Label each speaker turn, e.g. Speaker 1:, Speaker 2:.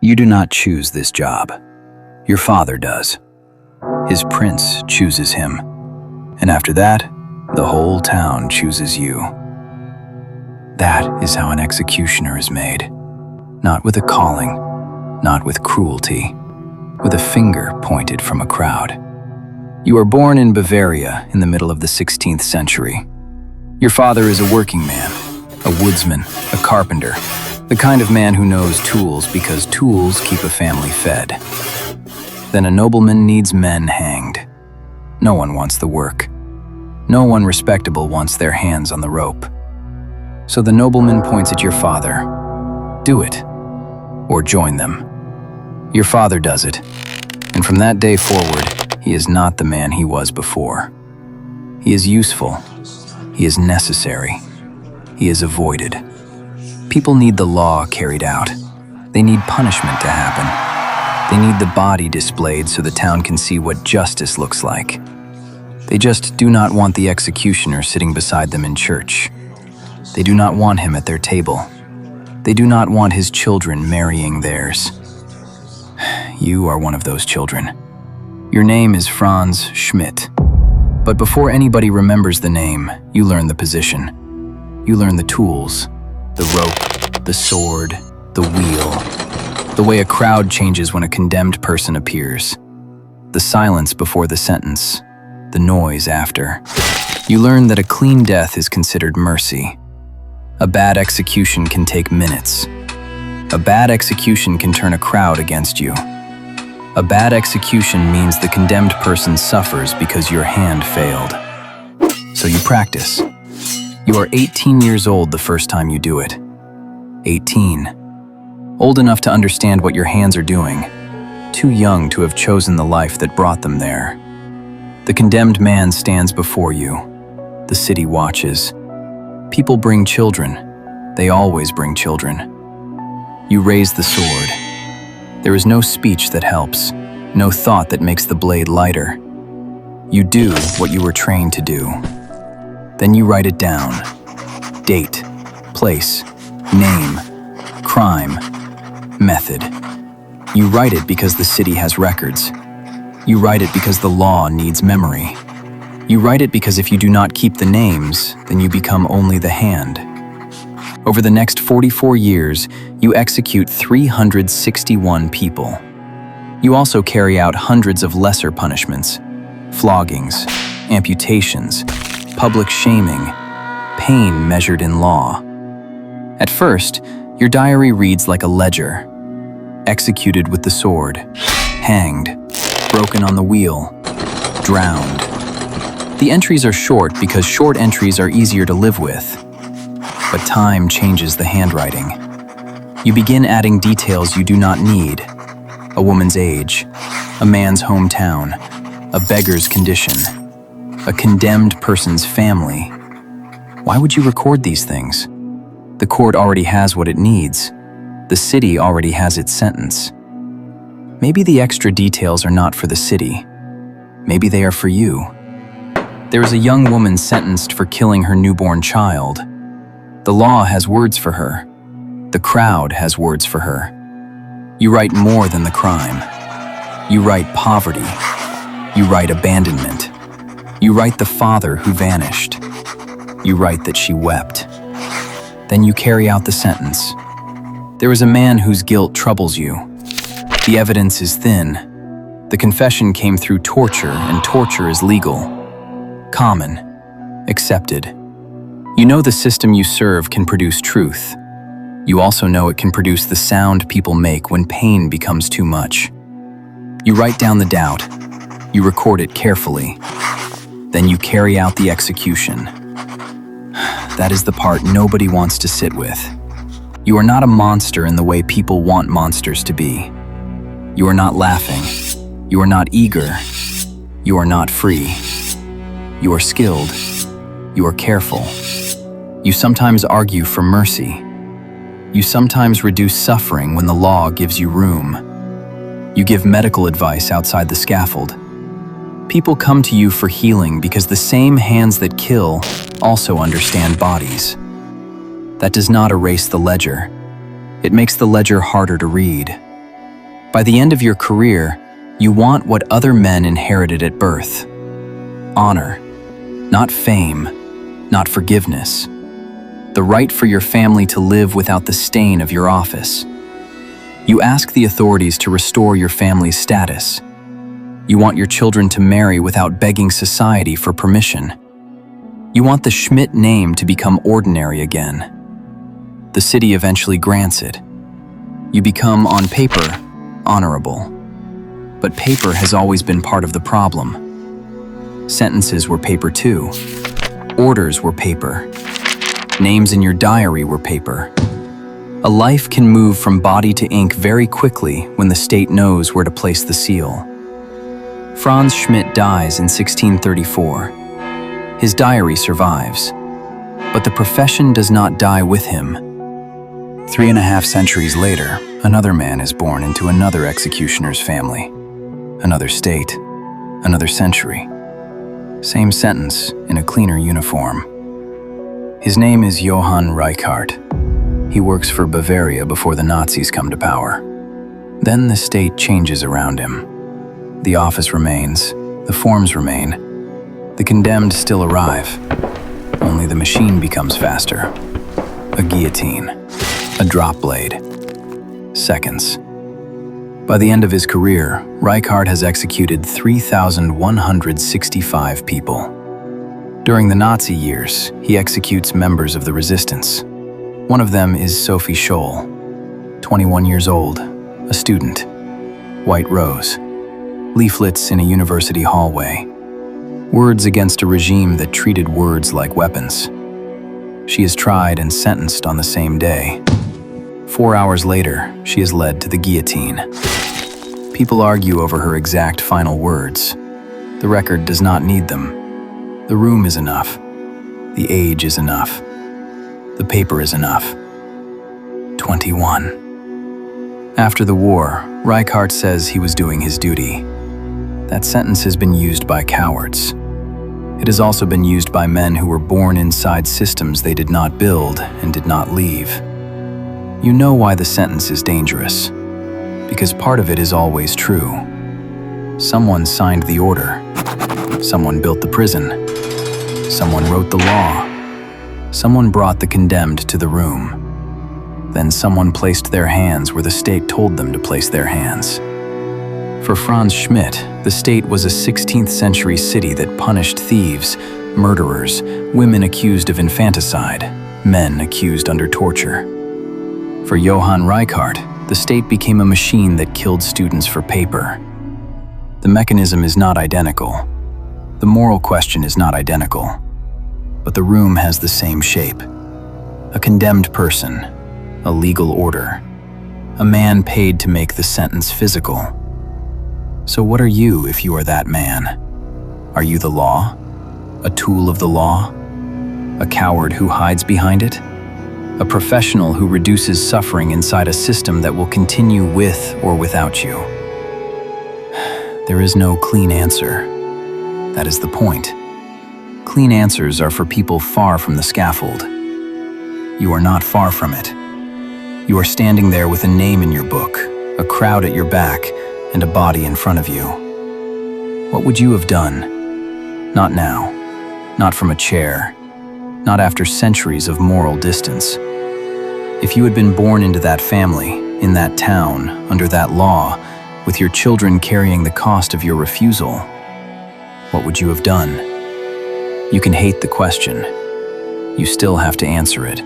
Speaker 1: You do not choose this job. Your father does. His prince chooses him. And after that, the whole town chooses you. That is how an executioner is made. Not with a calling, not with cruelty, with a finger pointed from a crowd. You are born in Bavaria in the middle of the 16th century. Your father is a working man, a woodsman, a carpenter, the kind of man who knows tools because tools keep a family fed. Then a nobleman needs men hanged. No one wants the work. No one respectable wants their hands on the rope. So the nobleman points at your father. Do it, or join them. Your father does it, and from that day forward, he is not the man he was before. He is useful. He is necessary. He is avoided. People need the law carried out. They need punishment to happen. They need the body displayed so the town can see what justice looks like. They just do not want the executioner sitting beside them in church. They do not want him at their table. They do not want his children marrying theirs. You are one of those children. Your name is Franz Schmidt. But before anybody remembers the name, you learn the position. You learn the tools, the rope, the sword, the wheel, the way a crowd changes when a condemned person appears, the silence before the sentence, the noise after. You learn that a clean death is considered mercy. A bad execution can take minutes. A bad execution can turn a crowd against you. A bad execution means the condemned person suffers because your hand failed. So you practice. You are 18 years old the first time you do it. 18. Old enough to understand what your hands are doing. Too young to have chosen the life that brought them there. The condemned man stands before you. The city watches. People bring children. They always bring children. You raise the sword. There is no speech that helps, no thought that makes the blade lighter. You do what you were trained to do. Then you write it down. Date, place, name, crime, method. You write it because the city has records. You write it because the law needs memory. You write it because if you do not keep the names, then you become only the hand. Over the next 44 years, you execute 361 people. You also carry out hundreds of lesser punishments, floggings, amputations, public shaming, pain measured in law. At first, your diary reads like a ledger. Executed with the sword, hanged, broken on the wheel, drowned. The entries are short because short entries are easier to live with. But time changes the handwriting. You begin adding details you do not need. A woman's age, a man's hometown, a beggar's condition, a condemned person's family. Why would you record these things? The court already has what it needs. The city already has its sentence. Maybe the extra details are not for the city. Maybe they are for you. There is a young woman sentenced for killing her newborn child. The law has words for her. The crowd has words for her. You write more than the crime. You write poverty. You write abandonment. You write the father who vanished. You write that she wept. Then you carry out the sentence. There is a man whose guilt troubles you. The evidence is thin. The confession came through torture, and torture is legal. Common. Accepted. You know the system you serve can produce truth. You also know it can produce the sound people make when pain becomes too much. You write down the doubt. You record it carefully. Then you carry out the execution. That is the part nobody wants to sit with. You are not a monster in the way people want monsters to be. You are not laughing. You are not eager. You are not free. You are skilled. You are careful. You sometimes argue for mercy. You sometimes reduce suffering when the law gives you room. You give medical advice outside the scaffold. People come to you for healing because the same hands that kill also understand bodies. That does not erase the ledger. It makes the ledger harder to read. By the end of your career, you want what other men inherited at birth. Honor, not fame, not forgiveness. The right for your family to live without the stain of your office. You ask the authorities to restore your family's status. You want your children to marry without begging society for permission. You want the Schmidt name to become ordinary again. The city eventually grants it. You become, on paper, honorable. But paper has always been part of the problem. Sentences were paper too. Orders were paper. Names in your diary were paper. A life can move from body to ink very quickly when the state knows where to place the seal. Franz Schmidt dies in 1634. His diary survives, but the profession does not die with him. 3.5 centuries later, another man is born into another executioner's family. Another state, another century. Same sentence in a cleaner uniform. His name is Johann Reichhart. He works for Bavaria before the Nazis come to power. Then the state changes around him. The office remains, the forms remain. The condemned still arrive. Only the machine becomes faster. A guillotine, a drop blade. Seconds. By the end of his career, Reichhart has executed 3,165 people. During the Nazi years, he executes members of the resistance. One of them is Sophie Scholl, 21 years old, a student. White rose. Leaflets in a university hallway. Words against a regime that treated words like weapons. She is tried and sentenced on the same day. 4 hours later, she is led to the guillotine. People argue over her exact final words. The record does not need them. The room is enough. The age is enough. The paper is enough. 21. After the war, Reichhart says he was doing his duty. That sentence has been used by cowards. It has also been used by men who were born inside systems they did not build and did not leave. You know why the sentence is dangerous. Because part of it is always true. Someone signed the order. Someone built the prison. Someone wrote the law. Someone brought the condemned to the room. Then someone placed their hands where the state told them to place their hands. For Franz Schmidt, the state was a 16th century city that punished thieves, murderers, women accused of infanticide, men accused under torture. For Johann Reichhart, the state became a machine that killed students for paper. The mechanism is not identical. The moral question is not identical. But the room has the same shape. A condemned person, a legal order, a man paid to make the sentence physical. So what are you if you are that man? Are you the law? A tool of the law? A coward who hides behind it? A professional who reduces suffering inside a system that will continue with or without you? There is no clean answer. That is the point. Clean answers are for people far from the scaffold. You are not far from it. You are standing there with a name in your book, a crowd at your back, and a body in front of you. What would you have done? Not now. Not from a chair. Not after centuries of moral distance. If you had been born into that family, in that town, under that law, with your children carrying the cost of your refusal, what would you have done? You can hate the question. You still have to answer it.